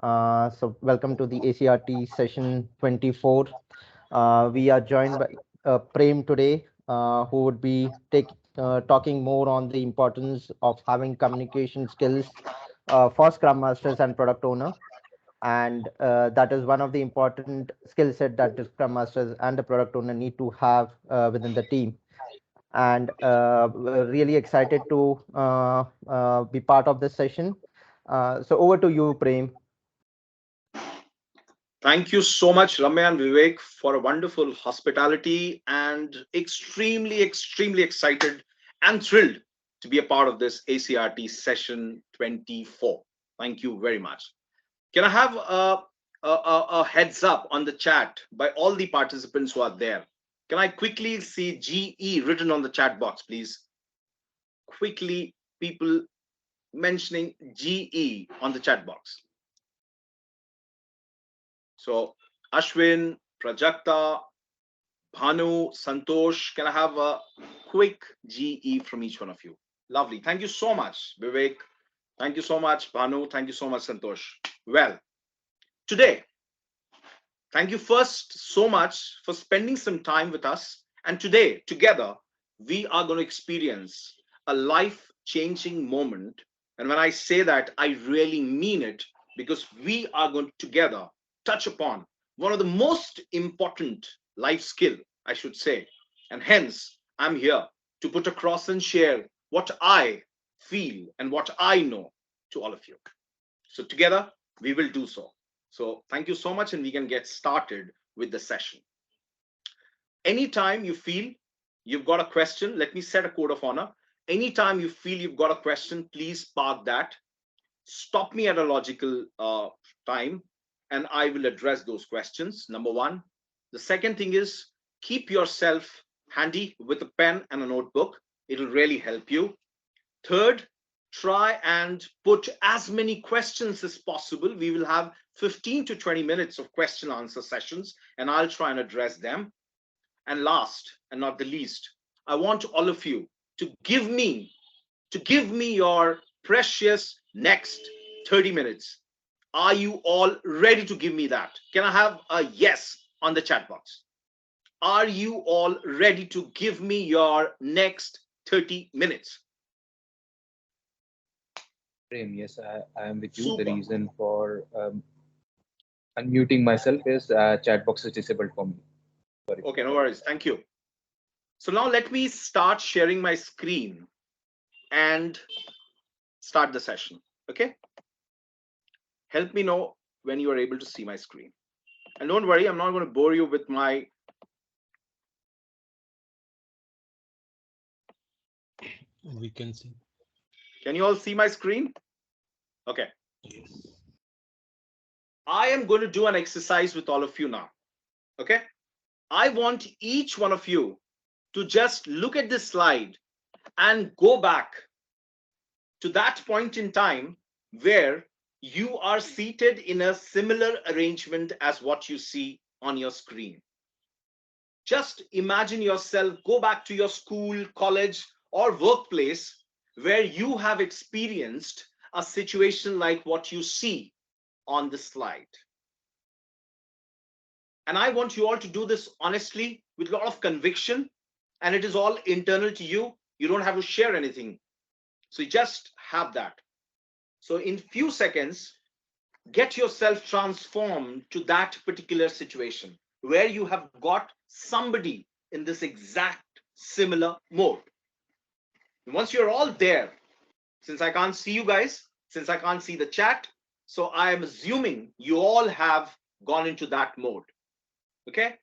So welcome to the ACRT session 24. We are joined by Prem today, who would be talking more on the importance of having communication skills for Scrum Masters and product owner. And that is one of the important skill set that the Scrum Masters and the product owner need to have within the team. And we're really excited to be part of this session. So over to you, Prem. Thank you so much, Ramya and Vivek, for a wonderful hospitality and extremely excited and thrilled to be a part of this ACRT session 24. Thank you very much. Can I have a heads up on the chat by all the participants who are there? Can I quickly see GE written on the chat box, please? Quickly, people mentioning GE on the chat box. So Ashwin, Prajakta, Bhanu, Santosh, can I have a quick GE from each one of you? Lovely. Thank you so much, Vivek. Thank you so much, Bhanu. Thank you so much, Santosh. Well, today, thank you first so much for spending some time with us. And today, together, we are going to experience a life-changing moment. And when I say that, I really mean it, because we are going to together touch upon one of the most important life skill, I should say. And hence, I'm here to put across and share what I feel and what I know to all of you. So together, we will do so. So thank you so much, and we can get started with the session. Anytime you feel you've got a question, let me set a code of honor. Anytime you feel you've got a question, please park that. Stop me at a logical time, and I will address those questions. Number one. The second thing is, keep yourself handy with a pen and a notebook. It'll really help you. Third, try and put as many questions as possible. We will have 15 to 20 minutes of question answer sessions, and I'll try and address them. And last and not the least, I want all of you to give me your precious next 30 minutes. Are you all ready to give me that? Can I have a yes on the chat box? Are you all ready to give me your next 30 minutes? Prem, yes, I am with you. Super. The reason for unmuting myself is chat box is disabled for me. Sorry. Okay, no worries. Thank you. So now let me start sharing my screen and start the session. Okay. Help me know when you are able to see my screen. And don't worry, I'm not going to bore you with my. We can see. Can you all see my screen? Okay. Yes. I am going to do an exercise with all of you now. Okay. I want each one of you to just look at this slide and go back to that point in time where you are seated in a similar arrangement as what you see on your screen. Just imagine yourself, go back to your school, college, or workplace where you have experienced a situation like what you see on the slide. And I want you all to do this honestly with a lot of conviction, and it is all internal to you. You don't have to share anything. So you just have that. So in few seconds, get yourself transformed to that particular situation where you have got somebody in this exact similar mode. And once you're all there, since I can't see you guys, since I can't see the chat, so I am assuming you all have gone into that mode. Okay,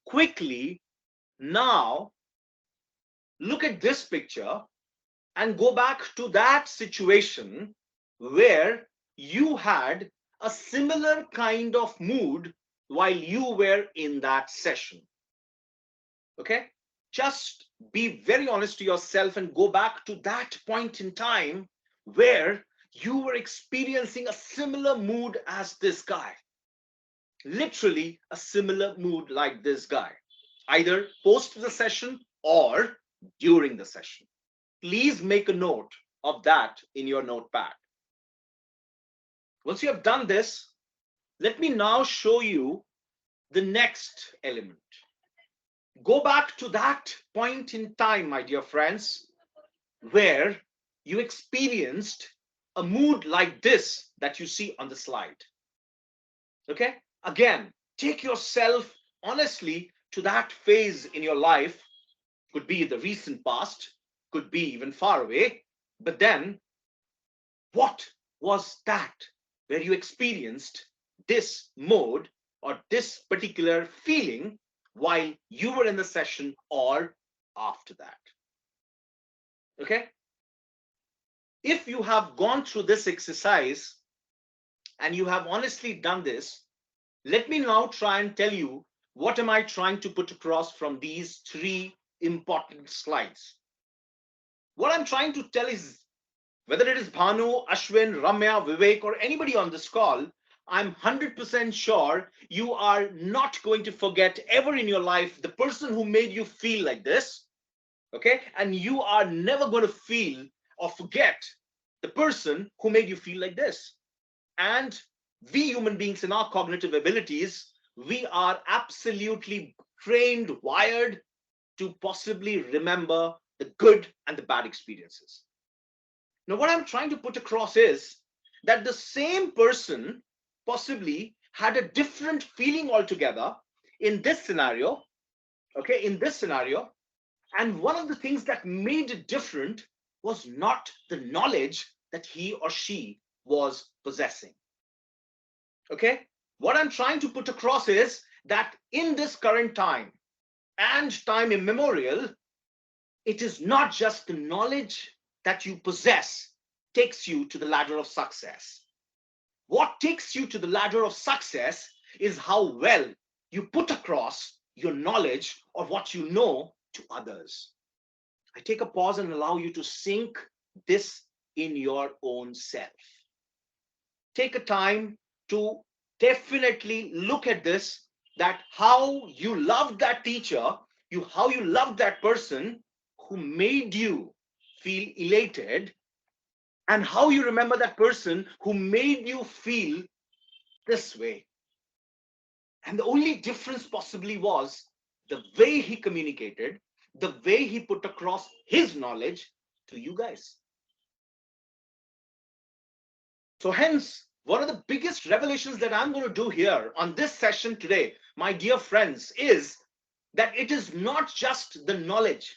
quickly now look at this picture and go back to that situation where you had a similar kind of mood while you were in that session. Okay, just be very honest to yourself and go back to that point in time where you were experiencing a similar mood as this guy. Literally a similar mood like this guy, either post the session or during the session. Please make a note of that in your notepad. Once you have done this, let me now show you the next element. Go back to that point in time, my dear friends, where you experienced a mood like this that you see on the slide. Okay? Again, take yourself honestly to that phase in your life. Could be the recent past, could be even far away. But then, what was that where you experienced this mode or this particular feeling while you were in the session or after that? Okay? If you have gone through this exercise and you have honestly done this, let me now try and tell you what am I trying to put across from these three important slides. What I'm trying to tell is, whether it is Bhanu, Ashwin, Ramya, Vivek, or anybody on this call, I'm 100% sure you are not going to forget ever in your life the person who made you feel like this. Okay? And you are never going to feel or forget the person who made you feel like this. And we human beings in our cognitive abilities, we are absolutely trained, wired to possibly remember the good and the bad experiences. Now, what I'm trying to put across is that the same person possibly had a different feeling altogether in this scenario, okay, in this scenario. And one of the things that made it different was not the knowledge that he or she was possessing. Okay, what I'm trying to put across is that in this current time and time immemorial, it is not just the knowledge that you possess takes you to the ladder of success. What takes you to the ladder of success is how well you put across your knowledge of what you know to others. I take a pause and allow you to sink this in your own self. Take a time to definitely look at this, that how you loved that teacher, how you loved that person who made you feel elated, and how you remember that person who made you feel this way. And the only difference possibly was the way he communicated, the way he put across his knowledge to you guys. So hence, one of the biggest revelations that I'm going to do here on this session today, my dear friends, is that it is not just the knowledge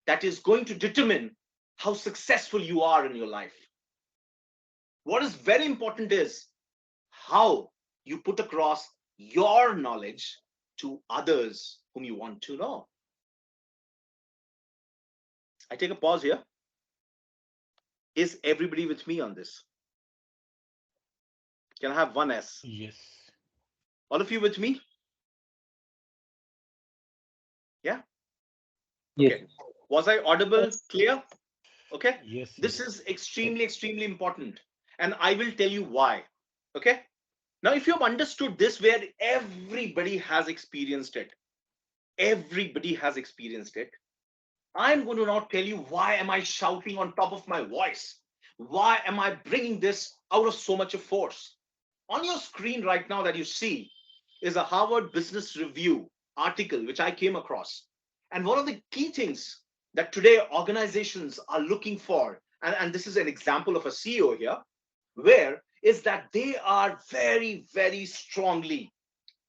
that is going to determine how successful you are in your life. What is very important is how you put across your knowledge to others whom you want to know. I take a pause here. Is everybody with me on this? Can I have one S? Yes. All of you with me? Yeah? Yes. Okay. Was I audible, clear? Okay. Yes. This yes. is extremely important. And I will tell you why. Okay. Now, if you have understood this, where everybody has experienced it, everybody has experienced it, I'm going to now tell you why am I shouting on top of my voice? Why am I bringing this out of so much of force? On your screen right now that you see is a Harvard Business Review article which I came across. And one of the key things that today organizations are looking for, and this is an example of a CEO here, where is that they are very strongly,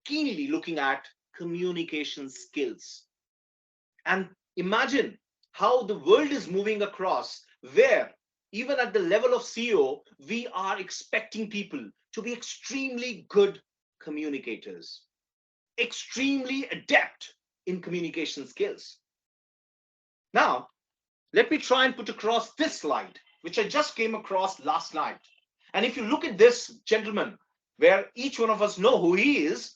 keenly looking at communication skills. And imagine how the world is moving across, where even at the level of CEO, we are expecting people to be extremely good communicators, extremely adept in communication skills. Now, let me try and put across this slide, which I just came across last night. And if you look at this gentleman, where each one of us know who he is,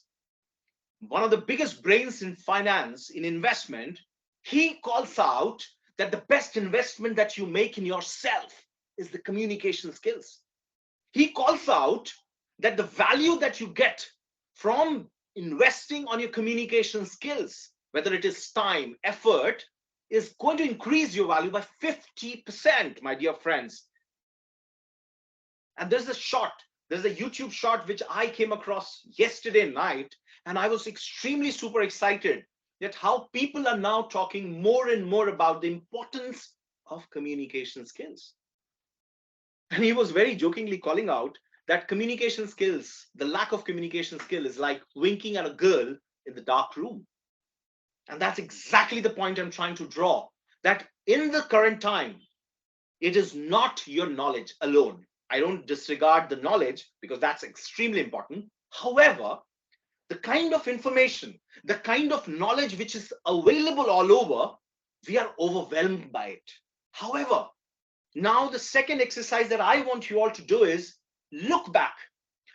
one of the biggest brains in finance, in investment, he calls out that the best investment that you make in yourself is the communication skills. He calls out that the value that you get from investing on your communication skills, whether it is time, effort, is going to increase your value by 50%, my dear friends. And there's a shot There's a YouTube short which I came across yesterday night, and I was extremely super excited that how people are now talking more and more about the importance of communication skills. And he was very jokingly calling out that communication skills, the lack of communication skill is like winking at a girl in the dark room. And that's exactly the point I'm trying to draw, that in the current time, it is not your knowledge alone. I don't disregard the knowledge because that's extremely important. However, the kind of information, the kind of knowledge which is available all over, we are overwhelmed by it. However, now the second exercise that I want you all to do is look back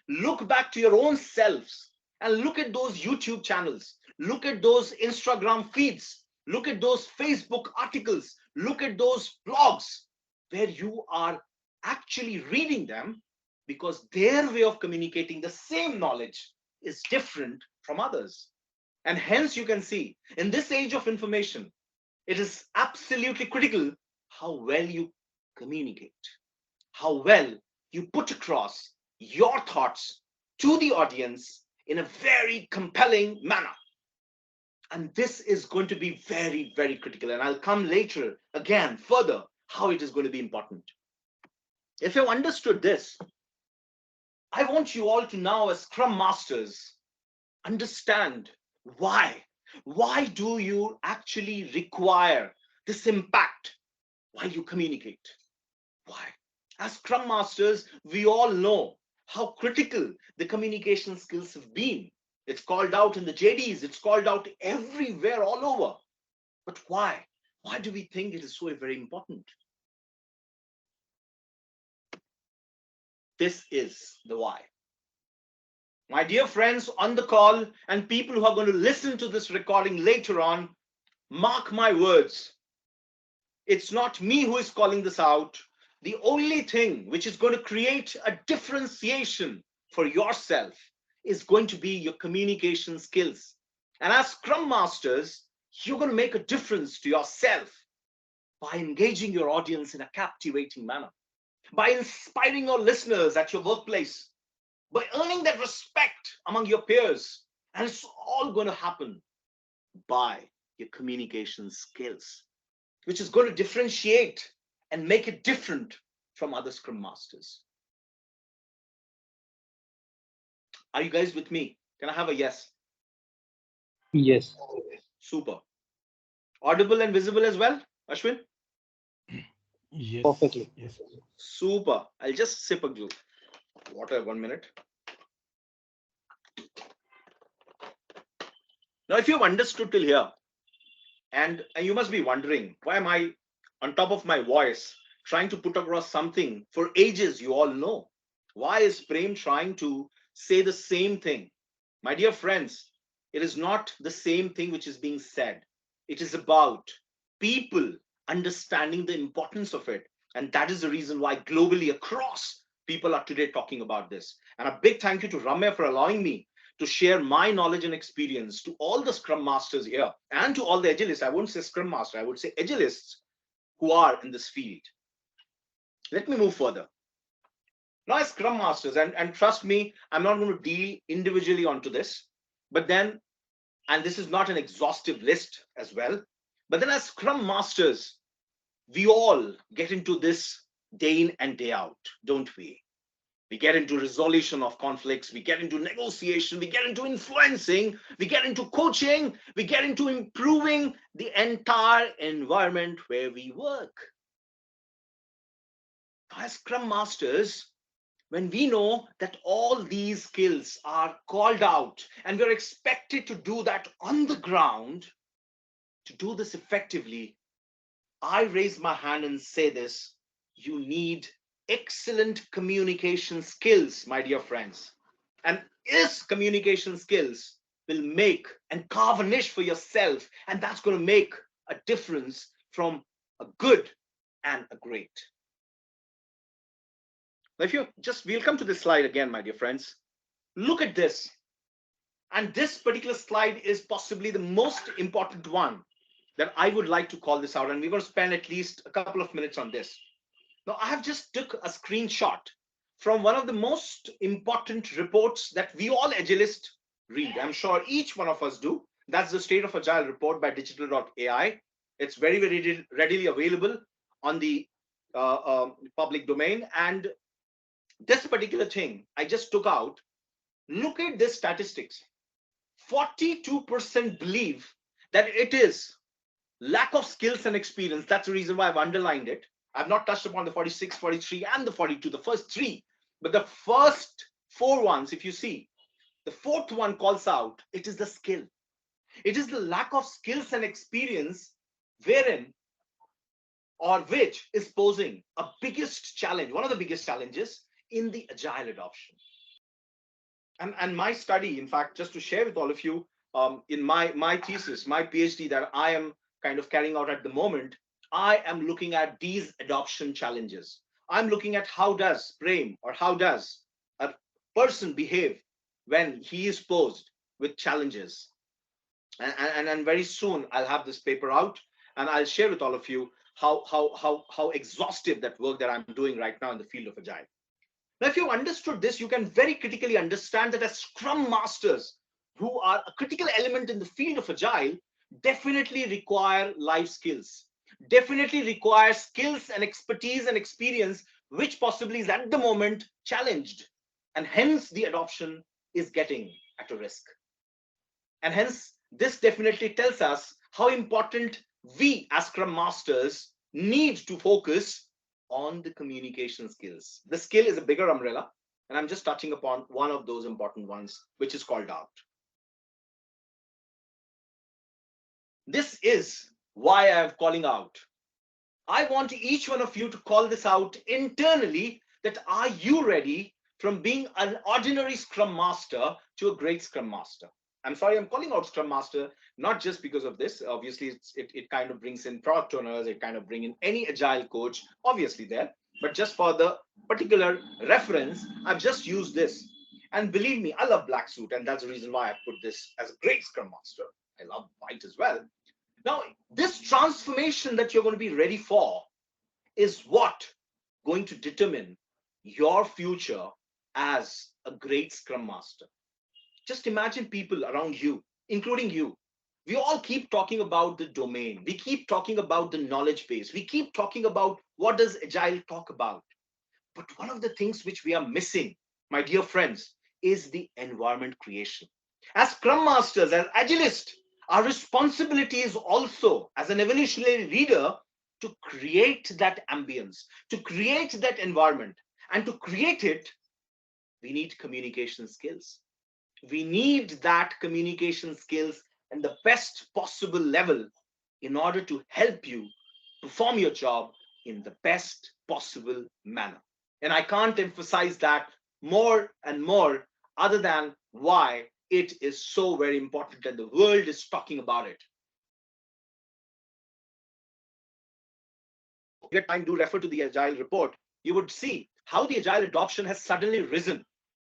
to your own selves and look at those YouTube channels, look at those Instagram feeds, look at those Facebook articles, look at those blogs where you are actually reading them, because their way of communicating the same knowledge is different from others. And hence you can see in this age of information, it is absolutely critical how well you communicate, how well you put across your thoughts to the audience in a very compelling manner. And this is going to be very, very critical. And I'll come later again further how it is going to be important. If you've understood this, I want you all to now, as Scrum Masters, understand why. Why do you actually require this impact while you communicate? Why? As Scrum Masters, we all know how critical the communication skills have been. It's called out in the JDs, it's called out everywhere, all over. But why? Why do we think it is so very important? This is the why. My dear friends on the call and people who are going to listen to this recording later on, mark my words. It's not me who is calling this out. The only thing which is going to create a differentiation for yourself is going to be your communication skills. And as Scrum Masters, you're going to make a difference to yourself by engaging your audience in a captivating manner, by inspiring your listeners at your workplace, by earning that respect among your peers. And it's all going to happen by your communication skills, which is going to differentiate and make it different from other Scrum Masters. Are you guys with me? Can I have a yes? Yes. Super. Audible and visible as well, Ashwin? Yes. Perfectly. Yes. Super. I'll just sip a water 1 minute. Now, if you've understood till here, and you must be wondering, why am I on top of my voice trying to put across something for ages you all know? Why is Prem trying to say the same thing? My dear friends, it is not the same thing which is being said. It is about people understanding the importance of it. And that is the reason why globally across people are today talking about this. And a big thank you to Ramya for allowing me to share my knowledge and experience to all the Scrum Masters here and to all the Agilists. I won't say Scrum Master, I would say Agilists who are in this field. Let me move further. Now, as Scrum Masters, and trust me, I'm not going to deal individually onto this, but then, and this is not an exhaustive list as well, but then as Scrum Masters, we all get into this day in and day out, don't we? We get into resolution of conflicts, we get into negotiation, we get into influencing, we get into coaching, we get into improving the entire environment where we work. As Scrum Masters, when we know that all these skills are called out and we're expected to do that on the ground, to do this effectively, I raise my hand and say this: you need excellent communication skills, my dear friends. And this communication skills will make and carve a niche for yourself, and that's going to make a difference from a good and a great. Now, if you just, we'll come to this slide again, my dear friends. Look at this. And this particular slide is possibly the most important one that I would like to call this out. And we're going to spend at least a couple of minutes on this. Now, I have just took a screenshot from one of the most important reports that we all agilists read. I'm sure each one of us do. That's the State of Agile report by digital.ai. It's very, very readily available on the public domain. And this particular thing I just took out, look at this statistics. 42% believe that it is lack of skills and experience. That's the reason why I've underlined it. I've not touched upon the 46, 43, and the 42, the first three. But the first four ones, if you see, the fourth one calls out, it is the skill. It is the lack of skills and experience wherein or which is posing a biggest challenge, one of the biggest challenges in the agile adoption. And my study, in fact, just to share with all of you, in my thesis, my PhD that I am kind of carrying out at the moment, I am looking at these adoption challenges. I'm looking at how does Prem or how does a person behave when he is posed with challenges. And very soon I'll have this paper out and I'll share with all of you how exhaustive that work that I'm doing right now in the field of Agile. Now, if you've understood this, you can very critically understand that as Scrum Masters, who are a critical element in the field of Agile, definitely require life skills, definitely require skills and expertise and experience, which possibly is at the moment challenged. And hence the adoption is getting at a risk. And hence, this definitely tells us how important we as Scrum Masters need to focus on the communication skills. The skill is a bigger umbrella, and I'm just touching upon one of those important ones, which is called out. This is why I am calling out. I want each one of you to call this out internally, that are you ready from being an ordinary Scrum Master to a great Scrum Master? I'm sorry, I'm calling out Scrum Master, not just because of this. Obviously, it kind of brings in product owners, it kind of bring in any Agile coach, obviously there, but just for the particular reference, I've just used this. And believe me, I love black suit, and that's the reason why I put this as a great Scrum Master. I love white as well. Now, this transformation that you're going to be ready for is what going to determine your future as a great Scrum Master. Just imagine people around you, including you. We all keep talking about the domain. We keep talking about the knowledge base. We keep talking about what does Agile talk about. But one of the things which we are missing, my dear friends, is the environment creation. As Scrum Masters, as Agilists, our responsibility is also, as an evolutionary leader, to create that ambience, to create that environment. And to create it, we need communication skills. We need that communication skills and the best possible level in order to help you perform your job in the best possible manner. And I can't emphasize that more and more, other than why it is so very important and the world is talking about it. If you get time, do refer to the Agile report. You would see how the Agile adoption has suddenly risen.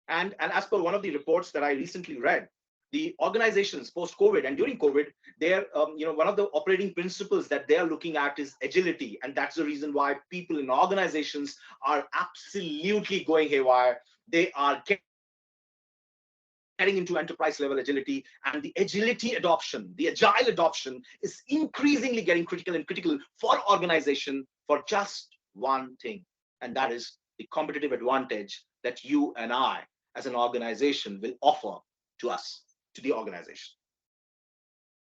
And as per one of the reports that I recently read, the organizations post-COVID and during COVID, they're, one of the operating principles that they are looking at is agility. And that's the reason why people in organizations are absolutely going haywire. They are getting into enterprise level agility, and the agility adoption, the Agile adoption is increasingly getting critical for organization for just one thing. And that is the competitive advantage that you and I as an organization will offer to us, to the organization.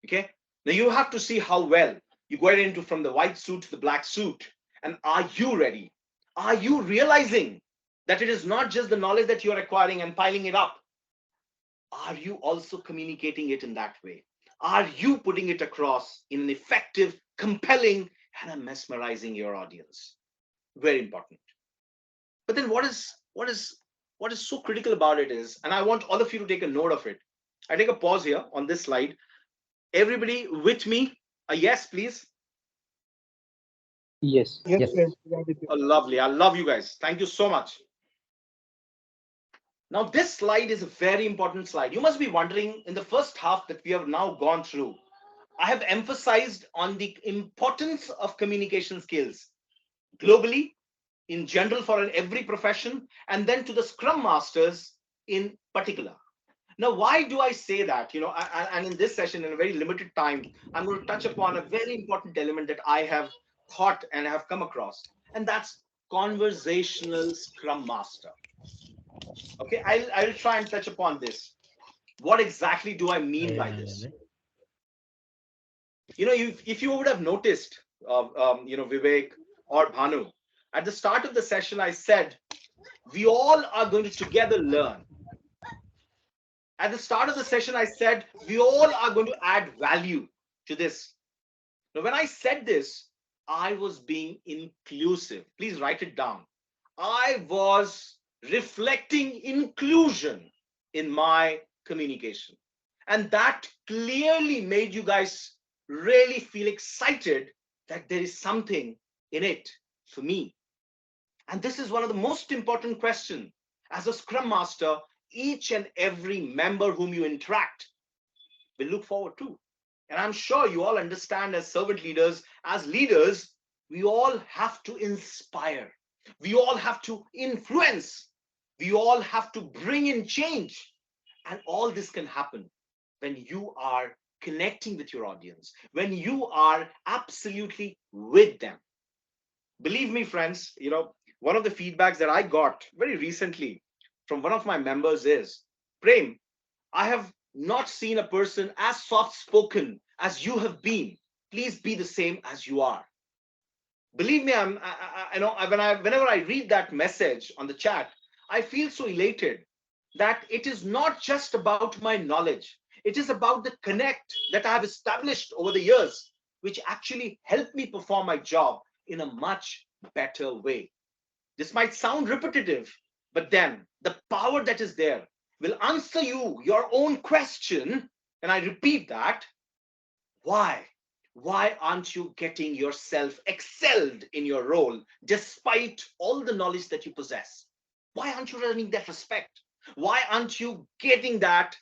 Okay, now you have to see how well you get into from the white suit to the black suit. And are you ready? Are you realizing that it is not just the knowledge that you're acquiring and piling it up? Are you also communicating it in that way? Are you putting it across in an effective, compelling, and mesmerizing your audience? Very important. But then what is so critical about it is, and I want all of you to take a note of it. I take a pause here on this slide. Everybody with me? A yes, please. Yes. Yes. Oh, lovely. I love you guys. Thank you so much. Now, this slide is a very important slide. You must be wondering, in the first half that we have now gone through, I have emphasized on the importance of communication skills globally, in general for every profession, and then to the Scrum Masters in particular. Now, why do I say that? And in this session, in a very limited time, I'm going to touch upon a very important element that I have thought and have come across, and that's conversational Scrum Master. Okay, I'll try and touch upon this. What exactly do I mean by this? If you would have noticed, Vivek or Bhanu, at the start of the session, I said, we all are going to together learn. At the start of the session, I said, we all are going to add value to this. Now, when I said this, I was being inclusive. Please write it down. I was reflecting inclusion in my communication. And that clearly made you guys really feel excited that there is something in it for me. And this is one of the most important questions as a Scrum Master. Each and every member whom you interact will look forward to. And I'm sure you all understand, as servant leaders, as leaders, we all have to inspire. We all have to influence. We all have to bring in change. And all this can happen when you are connecting with your audience, when you are absolutely with them. Believe me, friends, one of the feedbacks that I got very recently from one of my members is, Prem, I have not seen a person as soft-spoken as you have been. Please be the same as you are. Believe me, whenever I read that message on the chat, I feel so elated that it is not just about my knowledge. It is about the connect that I have established over the years, which actually helped me perform my job in a much better way. This might sound repetitive, but then the power that is there will answer you your own question. And I repeat that. Why? Why aren't you getting yourself excelled in your role despite all the knowledge that you possess? Why aren't you earning that respect? Why aren't you getting that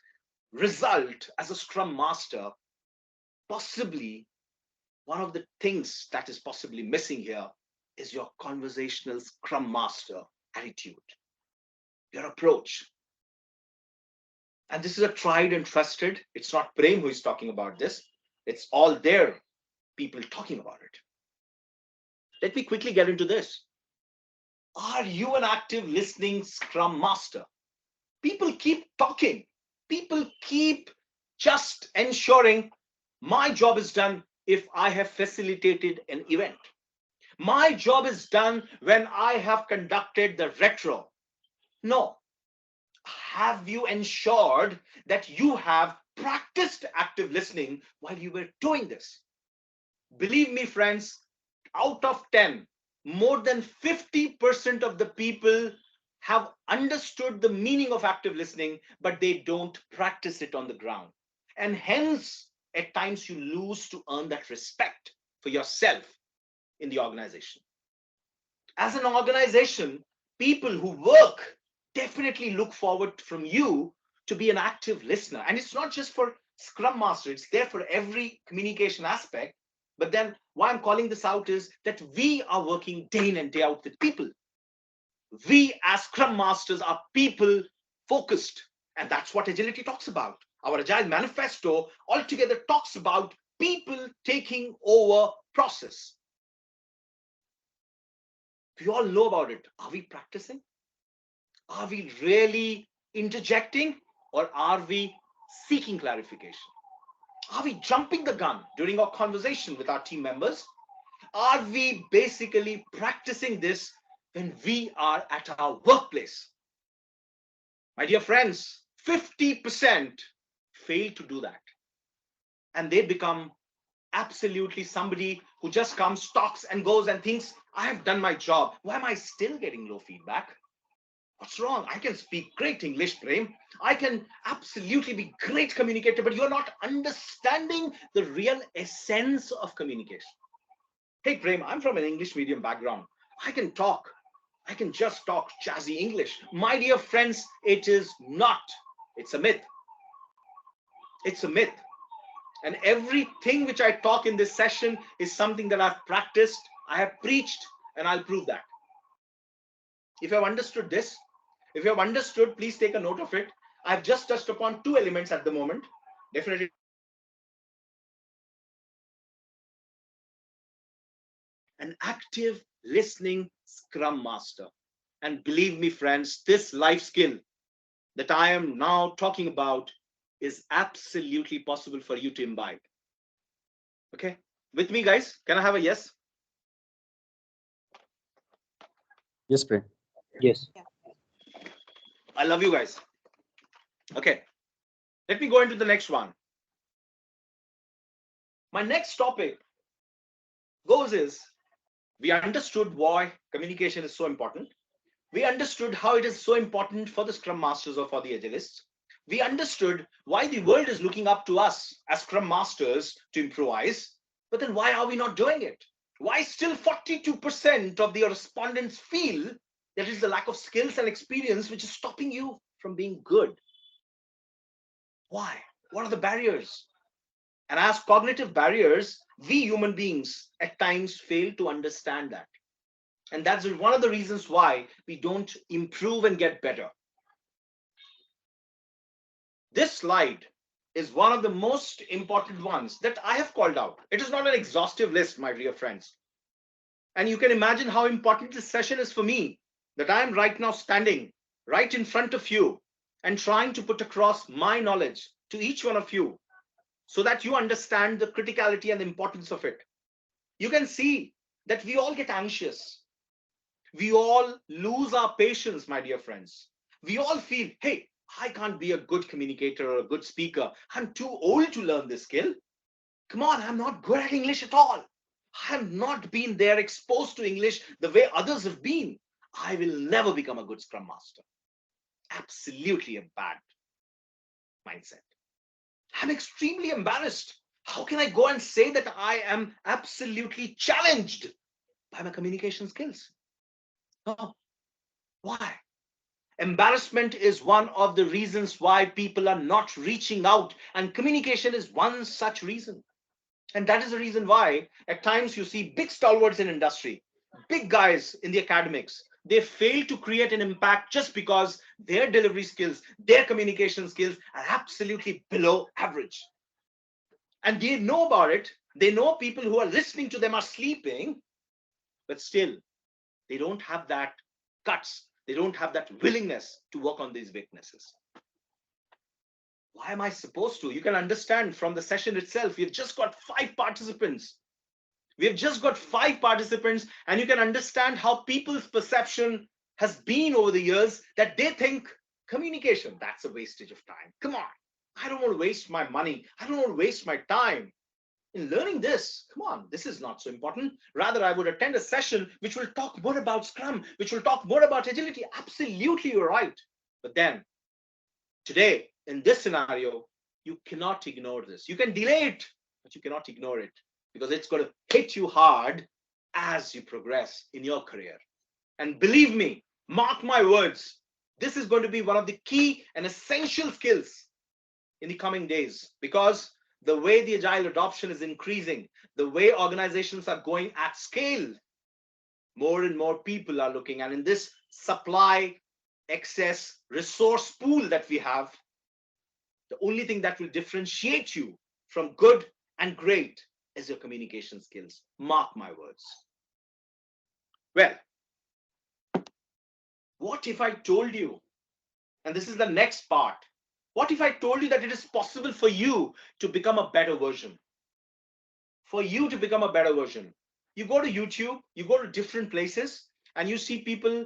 result as a Scrum Master? Possibly one of the things that is possibly missing here is your conversational Scrum Master attitude, your approach. And this is a tried and trusted. It's not Prem who is talking about this. It's all there, people talking about it. Let me quickly get into this. Are you an active listening Scrum Master? People keep talking. People keep just ensuring my job is done if I have facilitated an event. My job is done when I have conducted the retro. No. Have you ensured that you have practiced active listening while you were doing this? Believe me, friends, out of 10, more than 50% of the people have understood the meaning of active listening, but they don't practice it on the ground. And hence, at times you lose to earn that respect for yourself in the organization. As an organization, people who work definitely look forward from you to be an active listener. And it's not just for Scrum Master, it's there for every communication aspect. But then why I'm calling this out is that we are working day in and day out with people. We as Scrum Masters are people focused. And that's what Agility talks about. Our Agile Manifesto altogether talks about people taking over process. We all know about it. Are we practicing? Are we really interjecting, or are we seeking clarification? Are we jumping the gun during our conversation with our team members? Are we basically practicing this when we are at our workplace? My dear friends, 50% fail to do that. And they become absolutely somebody who just comes, talks, and goes and thinks, I have done my job. Why am I still getting low feedback? What's wrong? I can speak great English, Prem. I can absolutely be great communicator, but you're not understanding the real essence of communication. Hey, Prem, I'm from an English medium background. I can talk. I can just talk jazzy English. My dear friends, it is not. It's a myth. It's a myth. And everything which I talk in this session is something that I've practiced, I have preached, and I'll prove that. If you have understood this, if you have understood, please take a note of it. I've just touched upon two elements at the moment. Definitely an active listening Scrum Master. And believe me, friends, this life skill that I am now talking about is absolutely possible for you to imbibe. Okay, with me, guys? Can I have a yes? Yes, Prem. Yes. I love you guys. Okay, let me go into the next one. My next topic goes is, we understood why communication is so important. We understood how it is so important for the Scrum Masters or for the Agilists. We understood why the world is looking up to us as Scrum Masters to improvise. But then why are we not doing it? Why still 42% of the respondents feel that it is the lack of skills and experience which is stopping you from being good? Why? What are the barriers? And as cognitive barriers, we human beings at times fail to understand that. And that's one of the reasons why we don't improve and get better. This slide is one of the most important ones that I have called out. It is not an exhaustive list, my dear friends. And you can imagine how important this session is for me, that I am right now standing right in front of you and trying to put across my knowledge to each one of you so that you understand the criticality and the importance of it. You can see that we all get anxious. We all lose our patience, my dear friends. We all feel, hey, I can't be a good communicator or a good speaker. I'm too old to learn this skill. Come on, I'm not good at English at all. I have not been there exposed to English the way others have been. I will never become a good Scrum Master. Absolutely a bad mindset. I'm extremely embarrassed. How can I go and say that I am absolutely challenged by my communication skills? No. Why? Embarrassment is one of the reasons why people are not reaching out, and communication is one such reason. And that is the reason why at times you see big stalwarts in industry, big guys in the academics, they fail to create an impact just because their delivery skills, their communication skills are absolutely below average. And they know about it. They know people who are listening to them are sleeping, but still they don't have that guts. They don't have that willingness to work on these weaknesses. Why am I supposed to? You can understand from the session itself, we've just got 5 participants. We've just got 5 participants, and you can understand how people's perception has been over the years that they think communication, that's a wastage of time. Come on, I don't want to waste my money. I don't want to waste my time in learning this. Come on, this is not so important. Rather, I would attend a session which will talk more about Scrum, which will talk more about agility. Absolutely, you're right. But then today, in this scenario, you cannot ignore this. You can delay it, but you cannot ignore it because it's going to hit you hard as you progress in your career. And believe me, mark my words, this is going to be one of the key and essential skills in the coming days, because the way the agile adoption is increasing, the way organizations are going at scale, more and more people are looking. And in this supply excess resource pool that we have, the only thing that will differentiate you from good and great is your communication skills. Mark my words. Well, what if I told you, and this is the next part, what if I told you that it is possible for you to become a better version? For you to become a better version. You go to YouTube, you go to different places, and you see people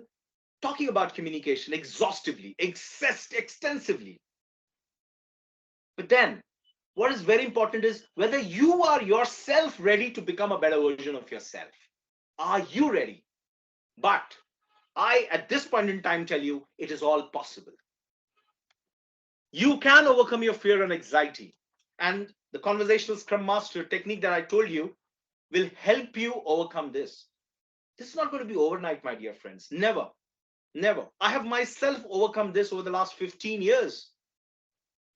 talking about communication exhaustively, extensively. But then, what is very important is whether you are yourself ready to become a better version of yourself. Are you ready? But I, at this point in time, tell you, it is all possible. You can overcome your fear and anxiety. And the conversational Scrum Master technique that I told you will help you overcome this. This is not going to be overnight, my dear friends. Never, never. I have myself overcome this over the last 15 years.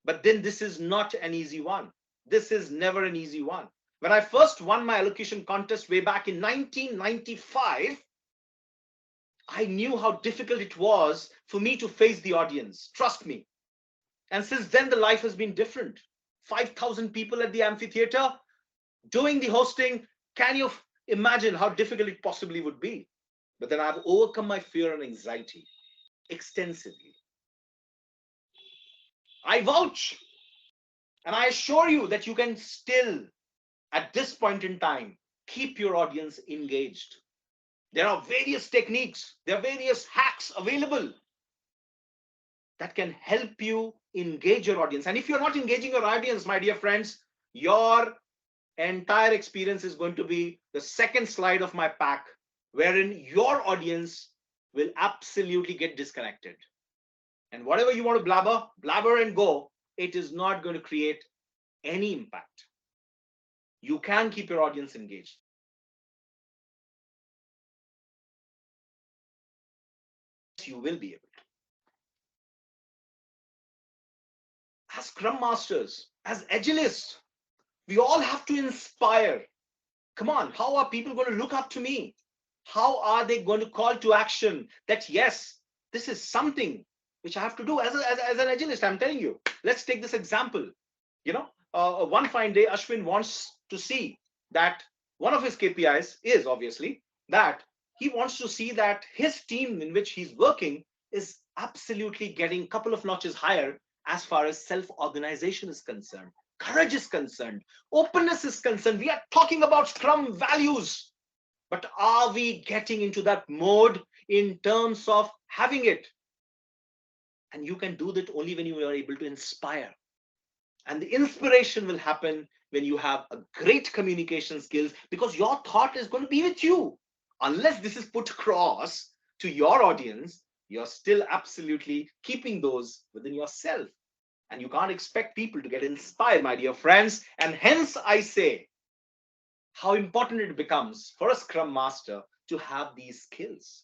But then this is not an easy one. This is never an easy one. When I first won my allocation contest way back in 1995, I knew how difficult it was for me to face the audience. Trust me. And since then, the life has been different. 5,000 people at the amphitheater doing the hosting. Can you imagine how difficult it possibly would be? But then I've overcome my fear and anxiety extensively. I vouch and I assure you that you can still, at this point in time, keep your audience engaged. There are various techniques, there are various hacks available that can help you engage your audience. And if you're not engaging your audience, my dear friends, your entire experience is going to be the second slide of my pack, wherein your audience will absolutely get disconnected. And whatever you want to blabber and go, it is not going to create any impact. You can keep your audience engaged. You will be able to. As Scrum Masters, as Agilists, we all have to inspire. Come on, how are people going to look up to me? How are they going to call to action that, yes, this is something which I have to do as an Agilist? I'm telling you, let's take this example. One fine day, Ashwin wants to see that one of his KPIs is obviously that he wants to see that his team in which he's working is absolutely getting a couple of notches higher as far as self-organization is concerned, courage is concerned, openness is concerned. We are talking about Scrum values, but are we getting into that mode in terms of having it? And you can do that only when you are able to inspire. And the inspiration will happen when you have a great communication skills, because your thought is going to be with you. Unless this is put across to your audience, you're still absolutely keeping those within yourself. And you can't expect people to get inspired, my dear friends. And hence I say how important it becomes for a Scrum Master to have these skills.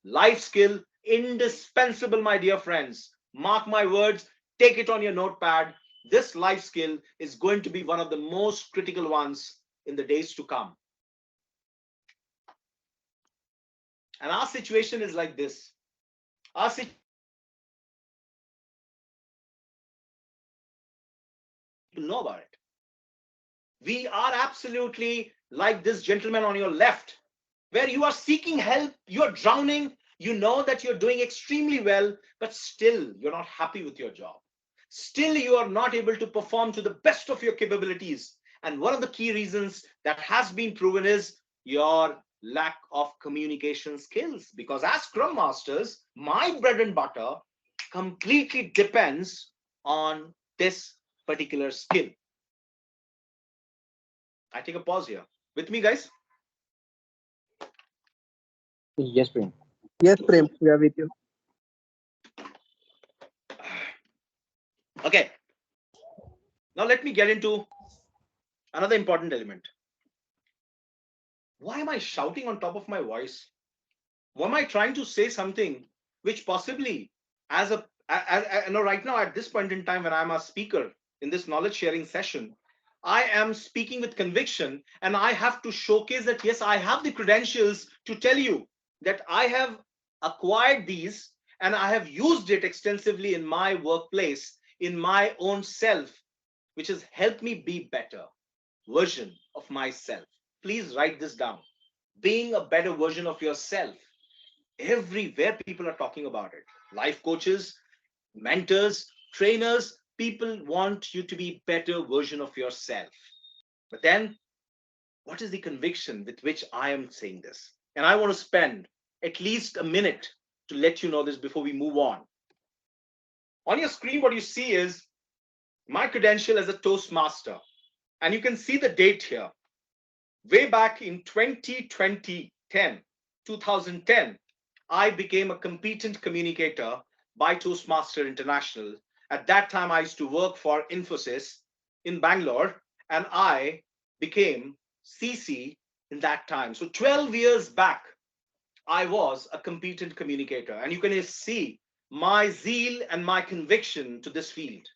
Life skill, indispensable, my dear friends. Mark my words, take it on your notepad. This life skill is going to be one of the most critical ones in the days to come. And our situation is like this. Our situation know about it. We are absolutely like this gentleman on your left, where you are seeking help, you're drowning, you know that you're doing extremely well, but still you're not happy with your job. Still you are not able to perform to the best of your capabilities. And one of the key reasons that has been proven is your lack of communication skills. Because as Scrum Masters, my bread and butter completely depends on this particular skill. I take a pause here. With me, guys? Yes, Prem. Yes, Prem, we are with you. Okay. Now let me get into another important element. Why am I shouting on top of my voice? Why am I trying to say something which possibly, right now at this point in time when I'm a speaker in this knowledge sharing session, I am speaking with conviction, and I have to showcase that, yes, I have the credentials to tell you that I have acquired these and I have used it extensively in my workplace, in my own self, which has helped me be better version of myself. Please write this down. Being a better version of yourself. Everywhere people are talking about it. Life coaches, mentors, trainers, people want you to be better version of yourself. But then what is the conviction with which I am saying this? And I want to spend at least a minute to let you know this before we move on. On your screen, what you see is my credential as a Toastmaster. And you can see the date here. Way back in 2010, I became a competent communicator by Toastmaster International. At that time, I used to work for Infosys in Bangalore, and I became CC in that time. So 12 years back, I was a competent communicator, and you can see my zeal and my conviction to this field.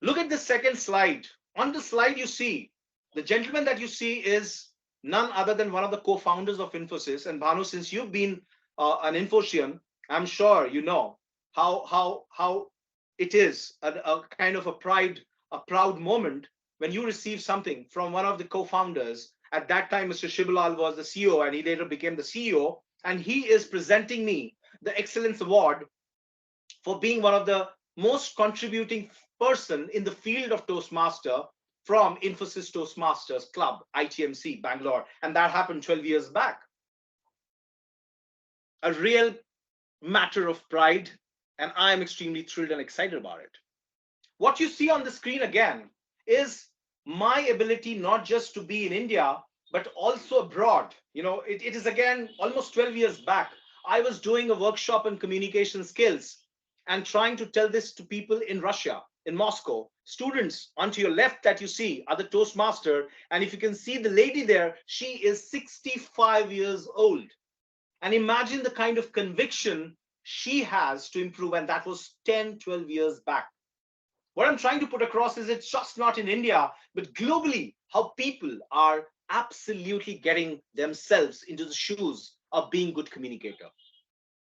Look at the second slide. On the slide, you see the gentleman that you see is none other than one of the co-founders of Infosys. And Bhanu, since you've been an Infosian, I'm sure you know how it is a kind of a proud moment when you receive something from one of the co-founders. At that time, Mr. Shibalal was the CEO, and he later became the CEO, and he is presenting me the Excellence Award for being one of the most contributing person in the field of Toastmaster from Infosys Toastmasters Club, ITMC, Bangalore. And that happened 12 years back. A real matter of pride, and I am extremely thrilled and excited about it. What you see on the screen again is my ability not just to be in India, but also abroad. You know, it is again almost 12 years back. I was doing a workshop on communication skills and trying to tell this to people in Russia, in Moscow. Students onto your left that you see are the Toastmaster. And if you can see the lady there, she is 65 years old. And imagine the kind of conviction she has to improve. And that was 10, 12 years back. What I'm trying to put across is it's just not in India, but globally, how people are absolutely getting themselves into the shoes of being good communicator.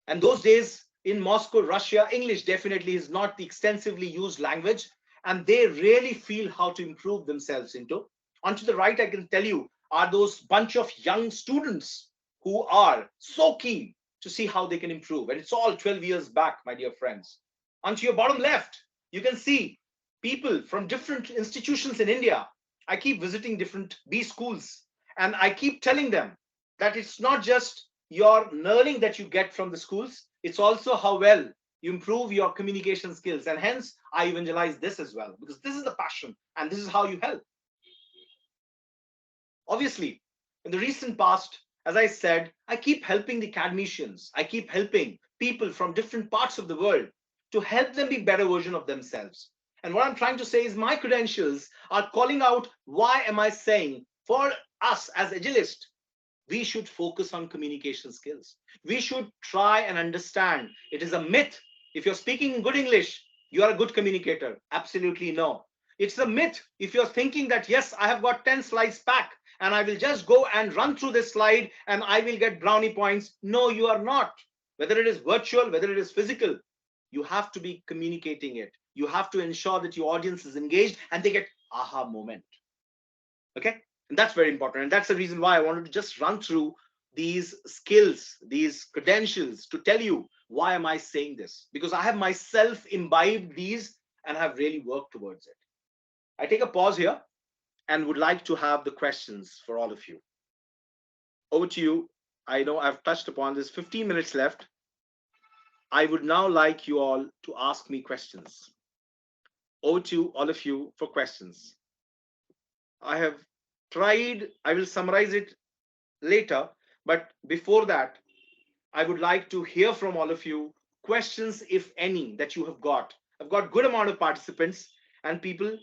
And those days in Moscow, Russia, English definitely is not the extensively used language, and they really feel how to improve themselves into. Onto the right, I can tell you, are those bunch of young students who are so keen to see how they can improve. And it's all 12 years back, my dear friends. Onto your bottom left, you can see people from different institutions in India. I keep visiting different B schools, and I keep telling them that it's not just your learning that you get from the schools, it's also how well you improve your communication skills. And hence, I evangelize this as well, because this is the passion and this is how you help. Obviously, in the recent past, as I said, I keep helping the academicians. I keep helping people from different parts of the world to help them be better version of themselves. And what I'm trying to say is my credentials are calling out why am I saying for us as Agilists, we should focus on communication skills. We should try and understand. It is a myth. If you're speaking good English, you are a good communicator. Absolutely no. It's a myth if you're thinking that, yes, I have got 10 slides back and I will just go and run through this slide and I will get brownie points. No, you are not. Whether it is virtual, whether it is physical, you have to be communicating it. You have to ensure that your audience is engaged and they get aha moment. Okay? And that's very important. And that's the reason why I wanted to just run through these skills, these credentials to tell you why am I saying this? Because I have myself imbibed these and have really worked towards it. I take a pause here and would like to have the questions for all of you. Over to you. I know I've touched upon this, 15 minutes left. I would now like you all to ask me questions. Over to all of you for questions. I have tried, I will summarize it later, but before that, I would like to hear from all of you questions, if any, that you have got. I've got good amount of participants and people.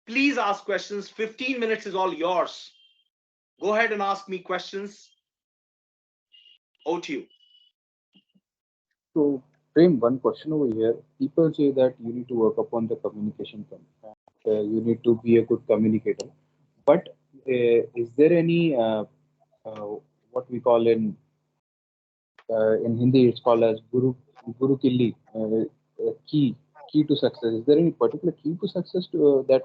Please ask questions. 15 minutes is all yours. Go ahead and ask me questions. Over to you. So, Prem, one question over here. People say that you need to work upon the communication front. You need to be a good communicator. But is there any what we call in Hindi? It's called as Guru Killi, key to success. Is there any particular key to success to, that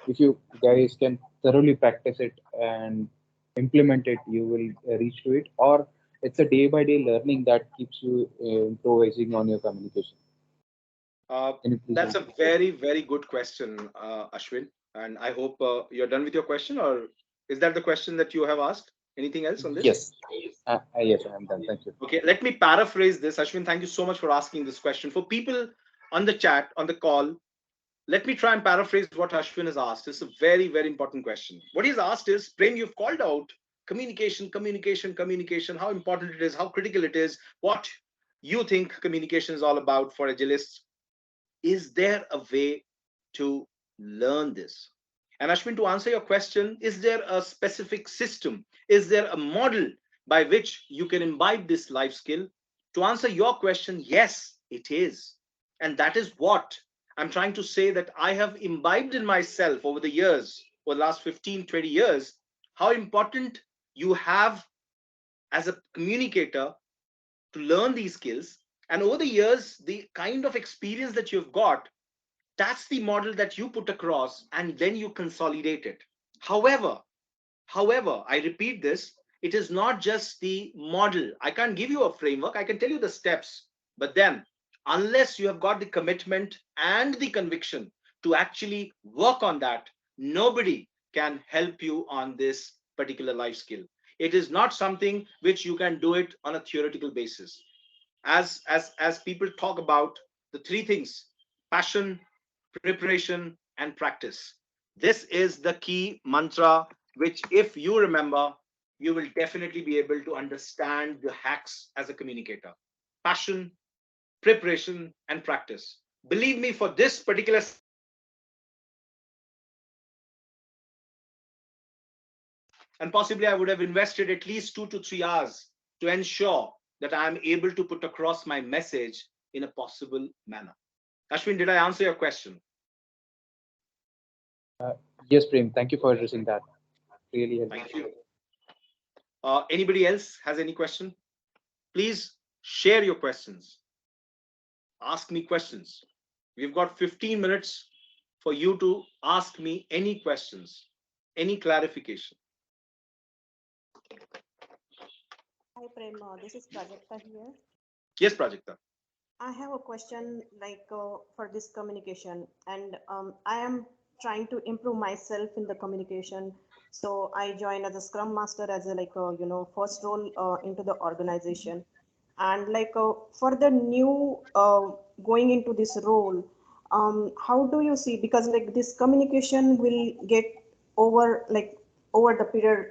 if you guys can thoroughly practice it and implement it, you will reach to it, or it's a day by day learning that keeps you improvising on your communication? That's a very, very good question, Ashwin. And I hope you're done with your question, or is that the question that you have asked? Anything else on this? Yes. Yes, I am done. Thank you. Okay, let me paraphrase this. Ashwin, thank you so much for asking this question. For people on the chat, on the call, let me try and paraphrase what Ashwin has asked. It's a very, very important question. What he's asked is, Prem, you've called out communication, how important it is, how critical it is, what you think communication is all about for Agilists. Is there a way to learn this? And Ashwin, to answer your question, is there a specific system? Is there a model by which you can imbibe this life skill? To answer your question, yes, it is. And that is what I'm trying to say, that I have imbibed in myself over the years, over the last 15, 20 years, how important you have as a communicator to learn these skills. And over the years, the kind of experience that you've got, that's the model that you put across, and then you consolidate it. However, I repeat this, it is not just the model. I can't give you a framework, I can tell you the steps, but then unless you have got the commitment and the conviction to actually work on that, nobody can help you on this particular life skill. It is not something which you can do it on a theoretical basis. As people talk about the three things: passion, preparation, and practice. This is the key mantra, which if you remember, you will definitely be able to understand the hacks as a communicator. Passion, preparation, and practice. Believe me, for this particular, and possibly I would have invested at least 2 to 3 hours to ensure that I am able to put across my message in a possible manner. Ashwin, did I answer your question? Yes, Prem. Thank you for addressing that. Really helpful. Thank you. Anybody else has any question? Please share your questions. Ask me questions. We've got 15 minutes for you to ask me any questions, any clarification. Hi Prem, this is Prajakta here. Yes, Prajakta. I have a question for this communication, and I am trying to improve myself in the communication. So I joined as a Scrum Master as a first role into the organization, and for the new going into this role, how do you see, because like this communication will get over over the period,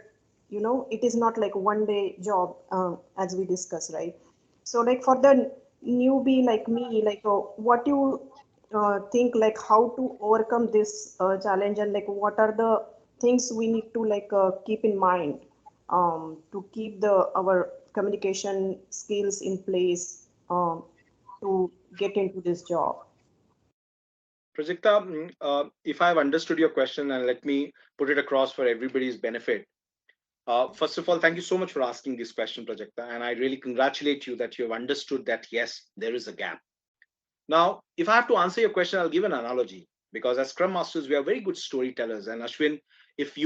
it is not like one day job, as we discuss, right? So like for the newbie like me, what you think, like how to overcome this challenge, and like what are the things we need to keep in mind to keep the our communication skills in place to get into this job. Prajakta, if I've understood your question, and let me put it across for everybody's benefit. First of all, thank you so much for asking this question, Prajakta, and I really congratulate you that you have understood that, yes, there is a gap. Now, if I have to answer your question, I'll give an analogy, because as Scrum Masters, we are very good storytellers. And Ashwin, if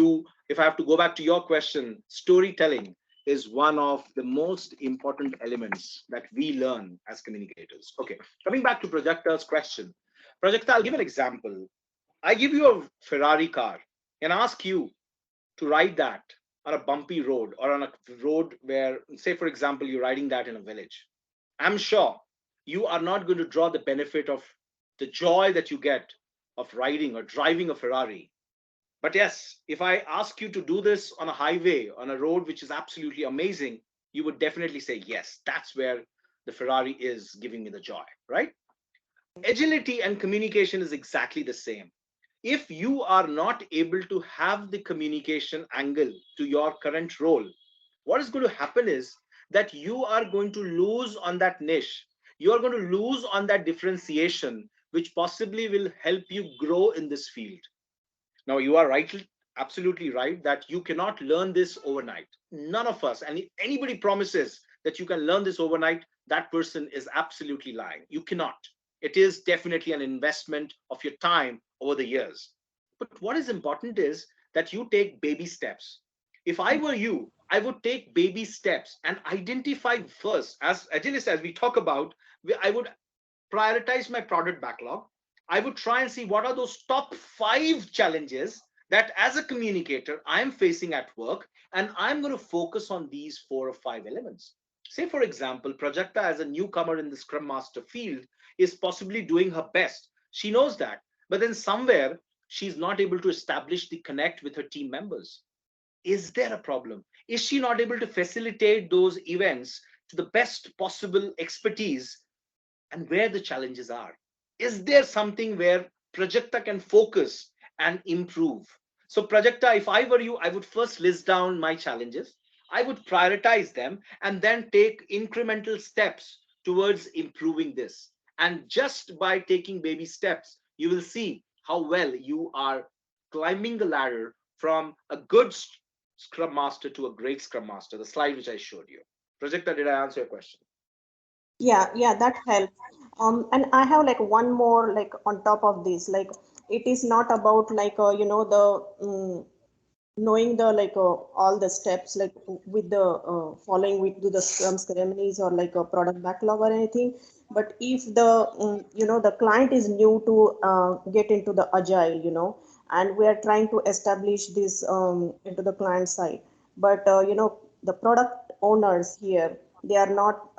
I have to go back to your question, storytelling is one of the most important elements that we learn as communicators. Okay, coming back to Prajakta's question. Prajakta, I'll give an example. I give you a Ferrari car and ask you to ride that on a bumpy road, or on a road where, say, for example, you're riding that in a village. I'm sure you are not going to draw the benefit of the joy that you get of riding or driving a Ferrari. But yes, if I ask you to do this on a highway, on a road which is absolutely amazing, you would definitely say, yes, that's where the Ferrari is giving me the joy, right? Agility and communication is exactly the same. If you are not able to have the communication angle to your current role, what is going to happen is that you are going to lose on that niche. You are going to lose on that differentiation, which possibly will help you grow in this field. Now, you are absolutely right that you cannot learn this overnight. None of us, and if anybody promises that you can learn this overnight, that person is absolutely lying. You cannot. It is definitely an investment of your time over the years. But what is important is that you take baby steps. If I were you, I would take baby steps and identify first, as agilists, as we talk about, I would prioritize my product backlog. I would try and see what are those top 5 challenges that as a communicator I'm facing at work, and I'm going to focus on these 4 or 5 elements. Say, for example, Prajakta, as a newcomer in the Scrum Master field, is possibly doing her best. She knows that, but then somewhere she's not able to establish the connect with her team members. Is there a problem? Is she not able to facilitate those events to the best possible expertise, and where the challenges are? Is there something where Prajakta can focus and improve? So Prajakta, if I were you, I would first list down my challenges. I would prioritize them and then take incremental steps towards improving this. And just by taking baby steps, you will see how well you are climbing the ladder from a good Scrum Master to a great Scrum Master, the slide which I showed you. Prajakta, did I answer your question? Yeah, that helps. And I have like one more like on top of this, like it is not about like the knowing the like all the steps like with the following with do the scrum ceremonies or like a product backlog or anything. But if the the client is new to get into the agile, and we are trying to establish this into the client side, but the product owners here, they are not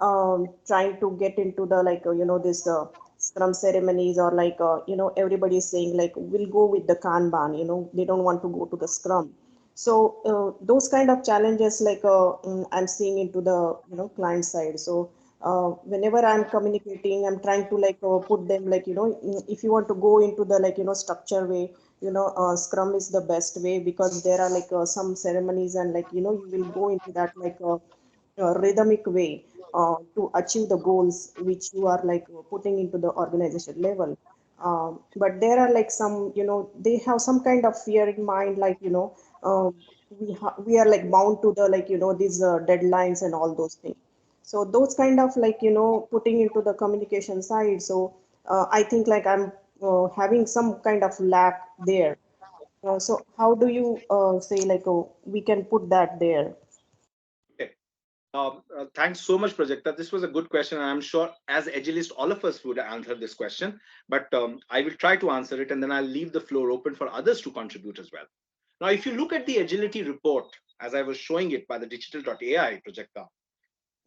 trying to get into the like this scrum ceremonies, or like everybody is saying like we'll go with the Kanban, they don't want to go to the scrum. So those kind of challenges like I'm seeing into the client side. So whenever I'm communicating, I'm trying to like put them like if you want to go into the like structure way, scrum is the best way, because there are like some ceremonies, and like you will go into that like rhythmic way to achieve the goals which you are like putting into the organization level. But there are like some, they have some kind of fear in mind, like we are like bound to the like these deadlines and all those things. So those kind of like putting into the communication side. So I think like I'm having some kind of lack there. So how do you say like we can put that there? Okay. Thanks so much, Prajakta. This was a good question, and I'm sure as Agilist, all of us would answer this question. But I will try to answer it, and then I'll leave the floor open for others to contribute as well. Now, if you look at the agility report, as I was showing it by the digital.ai, Prajakta,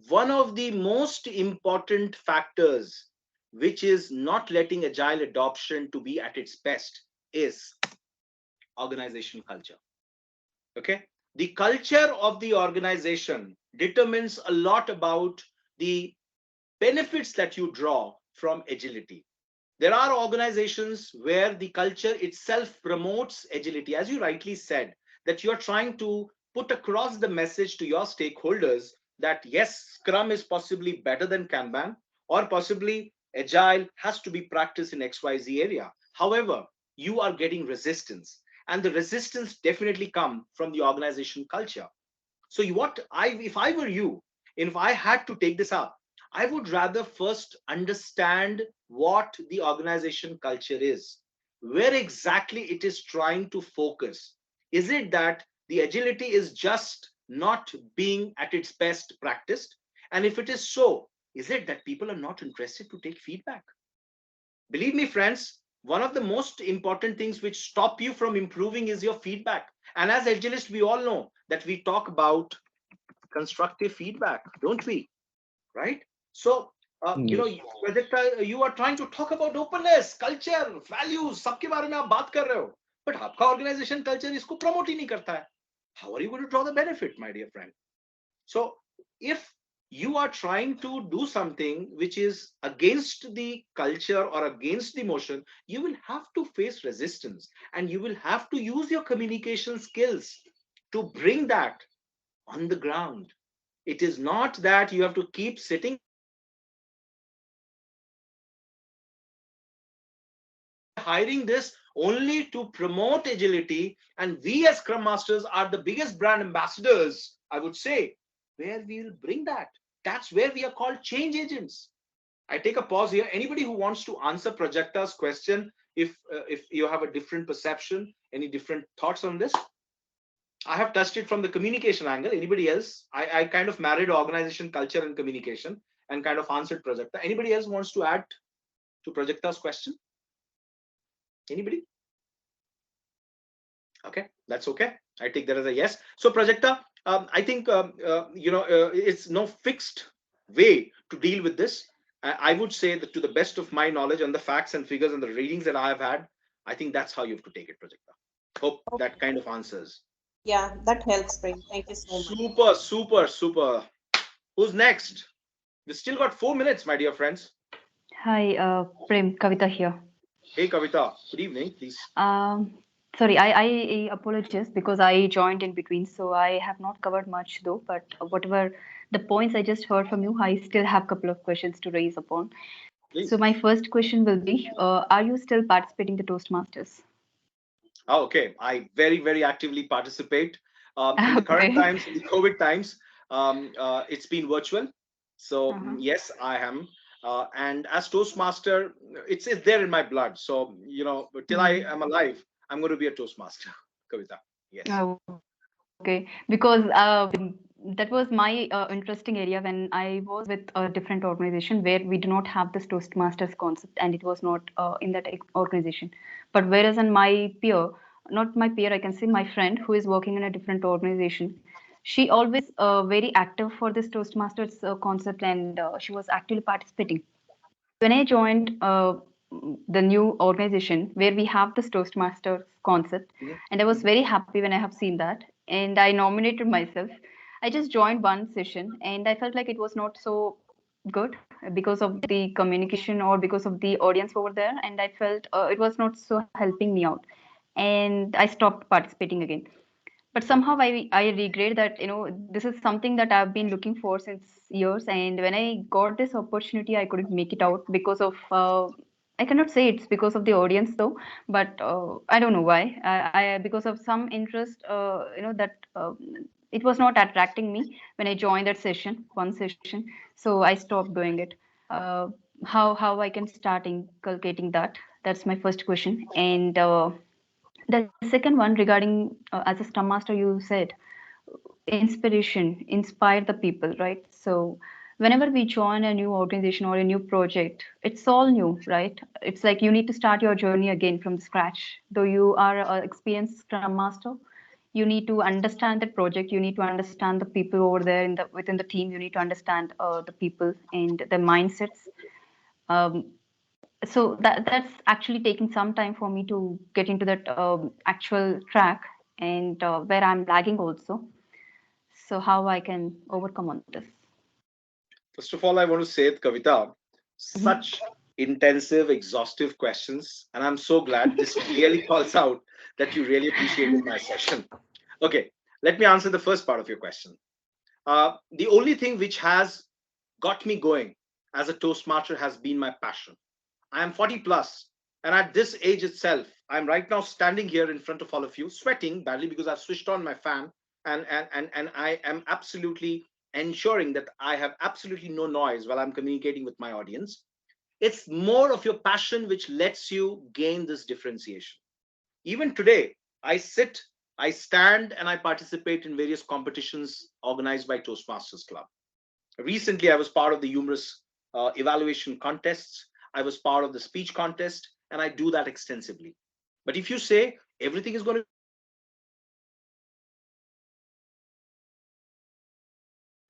one of the most important factors which is not letting agile adoption to be at its best is organization culture. Okay, the culture of the organization determines a lot about the benefits that you draw from agility. There are organizations where the culture itself promotes agility, as you rightly said, that you're trying to put across the message to your stakeholders that yes, Scrum is possibly better than Kanban, or possibly Agile has to be practiced in XYZ area. However, you are getting resistance, and the resistance definitely come from the organization culture. So if I were you, if I had to take this up, I would rather first understand what the organization culture is, where exactly it is trying to focus. Is it that the agility is just not being at its best practiced? And if it is so, is it that people are not interested to take feedback? Believe me, friends, one of the most important things which stop you from improving is your feedback. And as agilists, we all know that we talk about constructive feedback, don't we? Right? So, Yes. Prajakta, you are trying to talk about openness, culture, values, सबके बारे में आप बात कर रहे हो, but आपका organization culture इसको promote ही नहीं करता है. How are you going to draw the benefit, my dear friend? So, if you are trying to do something which is against the culture or against the motion, you will have to face resistance, and you will have to use your communication skills to bring that on the ground. It is not that you have to keep sitting hiring this only to promote agility, and we as Scrum Masters are the biggest brand ambassadors, I would say, where we will bring that. That's where we are called change agents. I take a pause here. Anybody who wants to answer Prajakta's question, if you have a different perception, any different thoughts on this? I have touched it from the communication angle. Anybody else? I kind of married organization culture and communication and kind of answered Prajakta. Anybody else wants to add to Prajakta's question? Anybody? Okay, that's okay. I take that as a yes. So Prajakta, I think it's no fixed way to deal with this. I would say that to the best of my knowledge and the facts and figures and the readings that I have had, I think that's how you have to take it, Prajakta. Hope that kind of answers. Yeah, that helps, Prem. Thank you so much. Super, super, super. Who's next? We still got 4 minutes, my dear friends. Hi, Prem, Kavita here. Hey, Kavita. Good evening, please. Sorry, I apologize because I joined in between, so I have not covered much though. But whatever the points I just heard from you, I still have a couple of questions to raise upon. Please. So my first question will be, are you still participating in the Toastmasters? Oh, okay. I very, very actively participate. In the current Okay. times, in the COVID times, it's been virtual. So Uh-huh. yes, I am. And as Toastmaster, it's there in my blood. So, till I Mm. am alive, I'm going to be a Toastmaster, Kavita. Yes. Okay, because that was my interesting area when I was with a different organization where we do not have this Toastmasters concept, and it was not in that organization. But whereas in my peer, not my peer, I can say my friend who is working in a different organization, she always very active for this Toastmasters concept, and she was actively participating. When I joined the new organization where we have this Toastmasters concept, Mhm, and I was mhm. very happy when I have seen that, and I nominated myself. I just joined one session, and I felt like it was not so good because of the communication or because of the audience over there, and I felt it was not so helping me out, and I stopped participating again. But somehow I regret that, this is something that I've been looking for since years, and when I got this opportunity I couldn't make it out because of I cannot say it's because of the audience though, but I don't know why. I because of some interest, that it was not attracting me when I joined that session, one session. So I stopped doing it. uh, how I can start inculcating that? That's my first question. And the second one regarding, as a Scrum Master, you said inspiration, inspire the people, right? So whenever we join a new organization or a new project, it's all new, right? It's like you need to start your journey again from scratch. Though you are an experienced Scrum Master, you need to understand the project. You need to understand the people over there within the team. You need to understand the people and the mindsets. Um, so that's actually taking some time for me to get into that actual track, and where I'm lagging also. So how I can overcome on this? First of all, I want to say, Kavita, Mhm. such intensive, exhaustive questions. And I'm so glad this really calls out that you really appreciated my session. Okay, let me answer the first part of your question. The only thing which has got me going as a Toastmaster has been my passion. I am 40 plus, and at this age itself, I'm right now standing here in front of all of you, sweating badly because I've switched on my fan, and I am absolutely ensuring that I have absolutely no noise while I'm communicating with my audience. It's more of your passion which lets you gain this differentiation. Even today, I sit, I stand, and I participate in various competitions organized by Toastmasters Club. Recently, I was part of the humorous evaluation contests. I was part of the speech contest, and I do that extensively. But if you say everything is going to be perfect,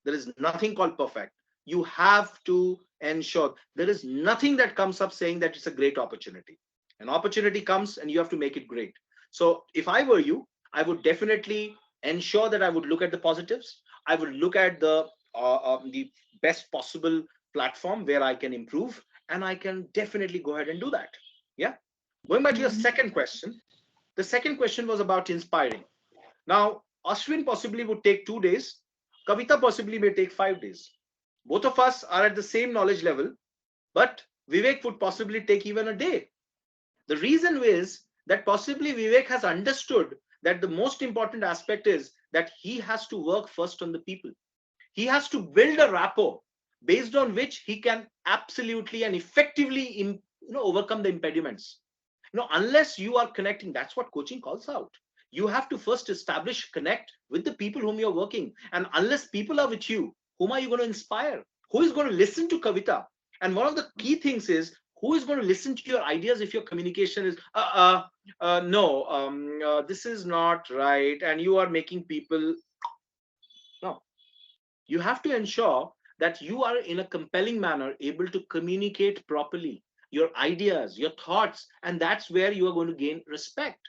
there is nothing called perfect. You have to ensure there is nothing that comes up saying that it's a great opportunity. An opportunity comes and you have to make it great. So if I were you, I would definitely ensure that I would look at the positives. I would look at the best possible platform where I can improve, and I can definitely go ahead and do that. Yeah. Going back to your Mhm. second question, the second question was about inspiring. Now, Ashwin possibly would take 2 days. Kavita possibly may take 5 days. Both of us are at the same knowledge level, but Vivek would possibly take even a day. The reason is that possibly Vivek has understood that the most important aspect is that he has to work first on the people. He has to build a rapport based on which he can absolutely and effectively overcome the impediments. Unless you are connecting, that's what coaching calls out. You have to first establish connect with the people whom you're working, and unless people are with you, whom are you going to inspire? Who is going to listen to Kavita? And one of the key things is, who is going to listen to your ideas if your communication is no, this is not right, and you are making people. No, you have to ensure that you are in a compelling manner able to communicate properly your ideas, your thoughts, and that's where you are going to gain respect.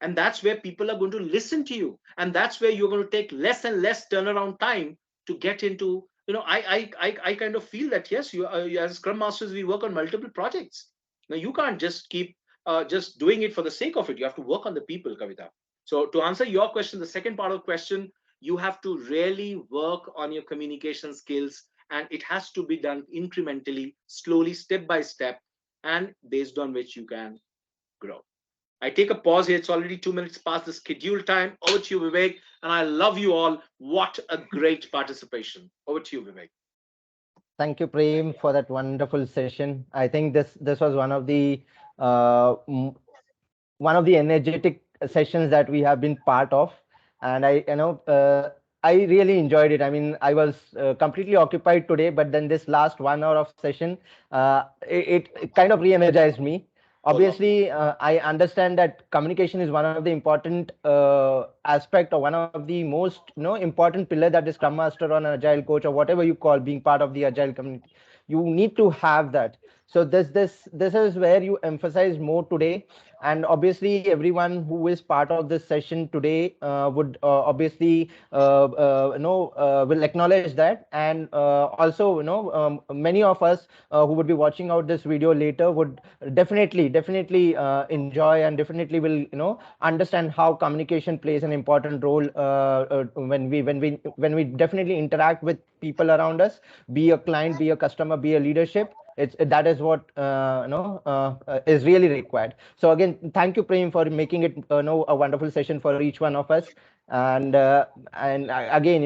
And that's where people are going to listen to you. And that's where you're going to take less and less turnaround time to get into. I kind of feel that yes, as Scrum Masters, we work on multiple projects. Now you can't just keep just doing it for the sake of it. You have to work on the people, Kavita. So to answer your question, the second part of the question, you have to really work on your communication skills, and it has to be done incrementally, slowly, step by step, and based on which you can grow. I take a pause here. It's already 2 minutes past the scheduled time. Over to you, Vivek. And I love you all. What a great participation. Over to you, Vivek. Thank you, Prem, for that wonderful session. I think this was uh, m- one of the energetic sessions that we have been part of, and I really enjoyed it. I mean, I was completely occupied today, but then this last 1 hour of session, it kind of re-energized me. Oh, lovely. Obviously, I understand that communication is one of the important aspect, or one of the most important pillar that the Scrum Master or an Agile coach or whatever you call being part of the Agile community, you need to have that. So this is where you emphasize more today, and obviously everyone who is part of this session today would obviously will acknowledge that, and also many of us who would be watching out this video later would definitely enjoy, and definitely will understand how communication plays an important role when we definitely interact with people around us, be a client, be a customer, be a leadership. It's that is what is really required. So again, thank you, Prem, for making it a wonderful session for each one of us. And again,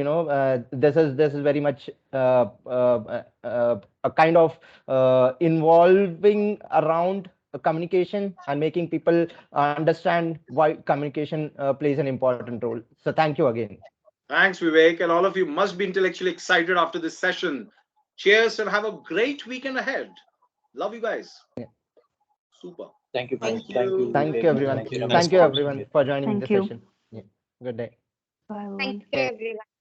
this is very much a kind of involving around communication and making people understand why communication plays an important role. So thank you again. Thanks, Vivek. And all of you must be intellectually excited after this session. Cheers and have a great weekend ahead. Love you guys. Yeah. Super. Thank you, Thank friends. Thank you, you. Thank Vivek, you, and everyone. thank you, you. Ramesh, Thank you, for hosting everyone, it. for joining the Thank you. session. Yeah. Good day. Bye, Thank everyone. you, everyone.